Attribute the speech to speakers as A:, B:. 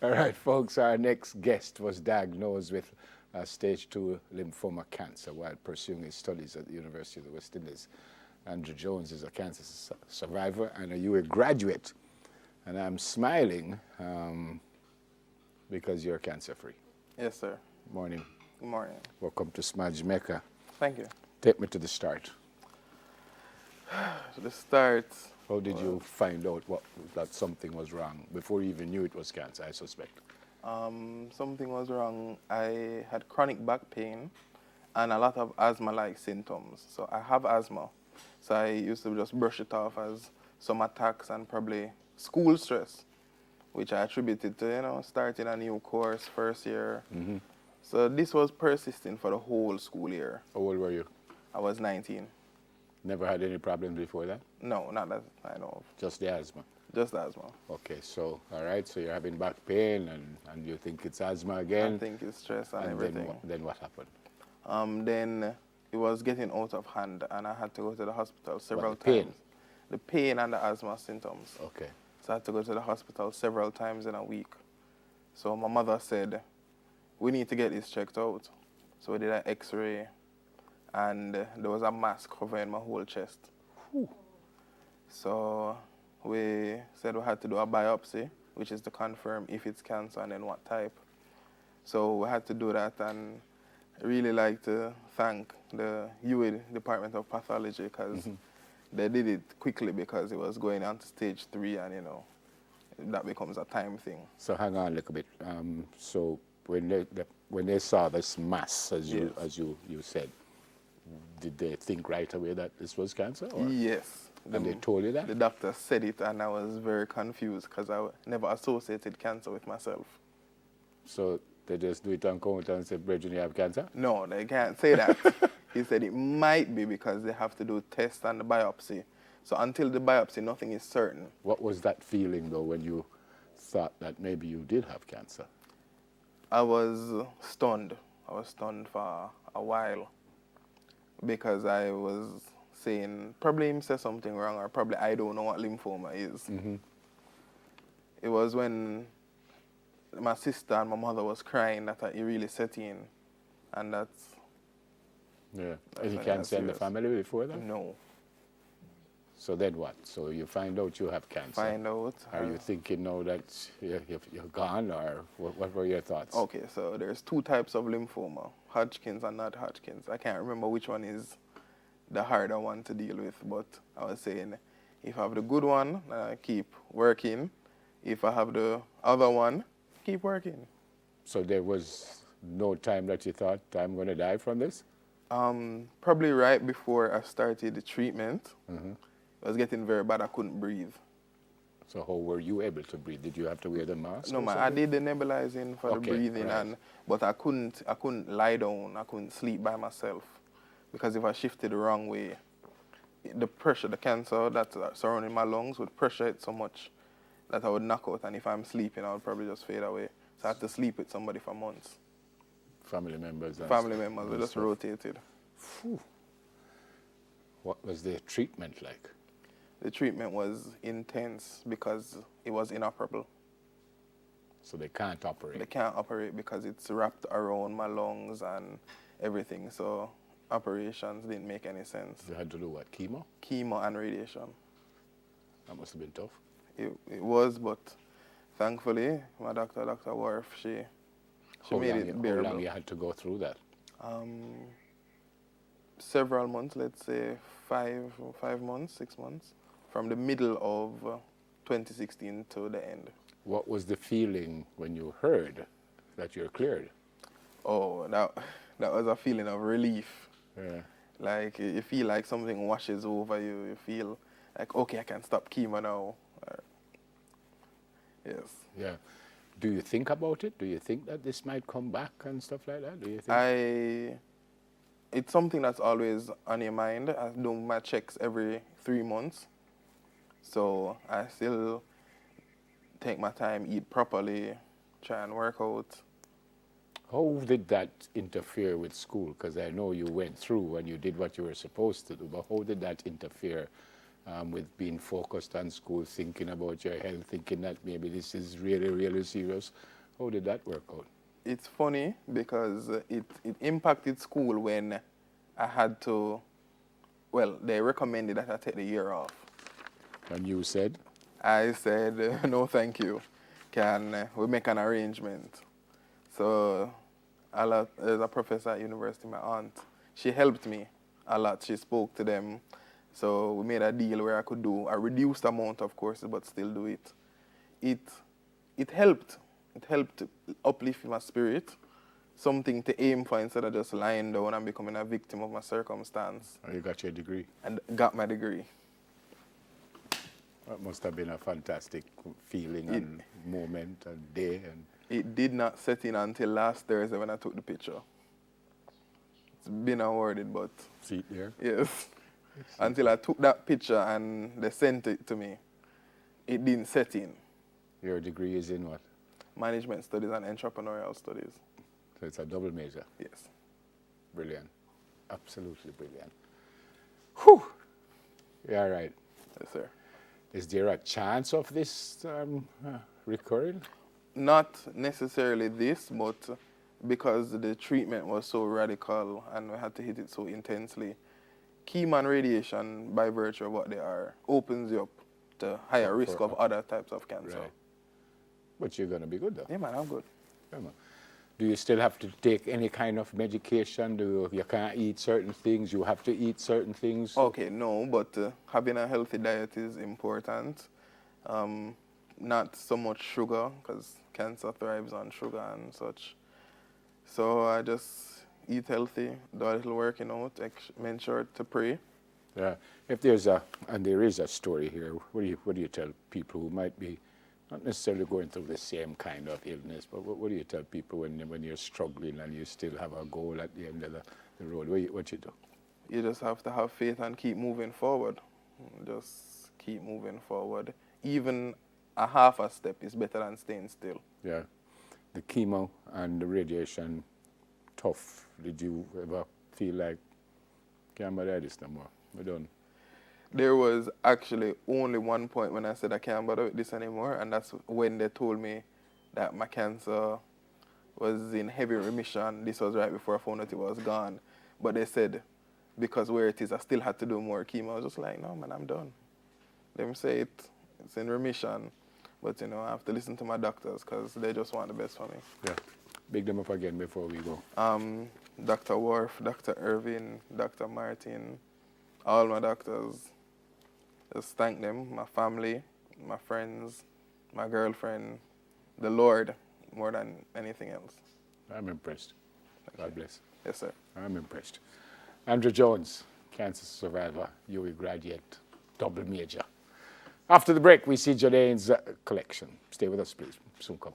A: All right, folks, our next guest was diagnosed with stage 2 lymphoma cancer while pursuing his studies at the University of the West Indies. Andrew Jones is a cancer survivor and a UA graduate. And I'm smiling because you're cancer-free.
B: Yes, sir.
A: Morning.
B: Good morning.
A: Welcome to Smile Jamaica.
B: Thank you.
A: Take me to the start.
B: So the start.
A: How did you find out that something was wrong before you even knew it was cancer, I suspect?
B: Something was wrong. I had chronic back pain and a lot of asthma-like symptoms. So I have asthma. So I used to just brush it off as some attacks and probably school stress, which I attributed to, starting a new course first year.
A: Mm-hmm.
B: So this was persisting for the whole school year.
A: How old were you?
B: I was 19.
A: Never had any problems before that?
B: No, not that I know of.
A: Just the asthma?
B: Just asthma.
A: Okay, so, all right, so you're having back pain and you think it's asthma again?
B: I think it's stress and everything.
A: Then what happened?
B: Then it was getting out of hand and I had to go to the hospital several
A: the pain?
B: times. The pain and the asthma symptoms.
A: Okay.
B: So I had to go to the hospital several times in a week. So my mother said, we need to get this checked out. So we did an x-ray and there was a mass covering my whole chest.
A: Whew.
B: So we said we had to do a biopsy, which is to confirm if it's cancer and then what type. So we had to do that, and I really like to thank the UA Department of Pathology because they did it quickly because it was going on to stage 3 and that becomes a time thing.
A: So hang on a little bit. So when they saw this mass, as you said, did they think right away that this was cancer? Or?
B: Yes.
A: And they told you that?
B: The doctor said it and I was very confused because I never associated cancer with myself.
A: So they just do it on count and say, Bridget, you have cancer?
B: No, they can't say that. He said it might be because they have to do tests and the biopsy. So until the biopsy, nothing is certain.
A: What was that feeling, though, when you thought that maybe you did have cancer?
B: I was stunned. I was stunned for a while because I was saying, probably him said something wrong or probably I don't know what lymphoma is.
A: Mm-hmm.
B: It was when my sister and my mother was crying that it really set in, and that's...
A: Yeah. Any cancer in the family before that?
B: No.
A: So then what? So you find out you have cancer.
B: Find out.
A: Are you thinking now that you're gone, or what were your thoughts?
B: Okay, so there's 2 types of lymphoma, Hodgkin's and not Hodgkin's. I can't remember which one is the harder one to deal with, but I was saying if I have the good one, keep working. If I have the other one, keep working. So
A: there was no time that you thought, I'm going to die from this?
B: Probably right before I started the treatment. It was getting very bad. I couldn't breathe.
A: So how were you able to breathe? Did you have to wear the mask?
B: No, man. I did the nebulizing for the breathing, but I couldn't lie down. I couldn't sleep by myself because if I shifted the wrong way, the pressure, the cancer that's surrounding my lungs would pressure it so much that I would knock out. And if I'm sleeping, I would probably just fade away. So I had to sleep with somebody for months.
A: Family members?
B: Family members. We just rotated.
A: Whew. What was the treatment like?
B: The treatment was intense because it was inoperable.
A: So they can't operate?
B: They can't operate because it's wrapped around my lungs and everything. So operations didn't make any sense.
A: You had to do what, chemo?
B: Chemo and radiation.
A: That must have been tough.
B: It was, but thankfully, my doctor, Dr. Worf, she made it bearable.
A: How long you had to go through that?
B: Several months, let's say 5 months, 6 months, from the middle of 2016 to the end.
A: What was the feeling when you heard that you're cleared?
B: Oh, that was a feeling of relief.
A: Yeah.
B: Like you feel like something washes over you. You feel like, okay, I can stop chemo now. Yes.
A: Yeah. Do you think about it? Do you think that this might come back and stuff like that? Do you think?
B: It's something that's always on your mind. I do my checks every 3 months. So I still take my time, eat properly, try and work out.
A: How did that interfere with school? Because I know you went through and you did what you were supposed to do, but how did that interfere with being focused on school, thinking about your health, thinking that maybe this is really, really serious. How did that work out?
B: It's funny because it impacted school when I had to, well, they recommended that I take the year off.
A: And you said?
B: I said, no, thank you. Can we make an arrangement? So there's a professor at university, my aunt. She helped me a lot. She spoke to them. So we made a deal where I could do a reduced amount of courses, but still do it. It helped. It helped to uplift my spirit, something to aim for instead of just lying down and becoming a victim of my circumstance.
A: And you got your degree?
B: And got my degree.
A: That must have been a fantastic feeling and moment and day. And
B: it did not set in until last Thursday when I took the picture. It's been awarded, but...
A: See it there?
B: Yes. Until I took that picture and they sent it to me, it didn't set in.
A: Your degree is in what?
B: Management Studies and Entrepreneurial Studies.
A: So it's a double major?
B: Yes.
A: Brilliant. Absolutely brilliant. Whew! Yeah, right.
B: Yes, sir.
A: Is there a chance of this recurring?
B: Not necessarily this, but because the treatment was so radical and we had to hit it so intensely, chemo and radiation, by virtue of what they are, opens you up to higher risk of other types of cancer.
A: Right. But you're going to be good, though.
B: Yeah, man, I'm good.
A: Yeah, man. Do you still have to take any kind of medication? You can't eat certain things? You have to eat certain things?
B: Okay, no, but having a healthy diet is important. Not so much sugar, because cancer thrives on sugar and such. So I just eat healthy, do a little working out, make sure to pray.
A: Yeah. If there's and there is a story here, what do you tell people who might be not necessarily going through the same kind of illness, but what do you tell people when you're struggling and you still have a goal at the end of the road? What you do?
B: You just have to have faith and keep moving forward. Just keep moving forward. Even a half a step is better than staying still.
A: Yeah. The chemo and the radiation, tough. Did you ever feel like, can't bother this no more, we're done?
B: There was actually only one point when I said I can't bother with this anymore, and that's when they told me that my cancer was in heavy remission. This was right before I found out it was gone. But they said, because where it is, I still had to do more chemo. I was just like, no, man, I'm done. Let me say it's in remission. But, you know, I have to listen to my doctors because they just want the best for me.
A: Yeah. Big them up again before we go.
B: Dr. Worf, Dr. Irvin, Dr. Martin, all my doctors. Just thank them, my family, my friends, my girlfriend, the Lord, more than anything else.
A: I'm impressed. God bless.
B: Yes, sir.
A: I'm impressed. Andrew Jones, cancer survivor, UWI graduate, double major. After the break, we see Jadane's collection. Stay with us, please. Soon come.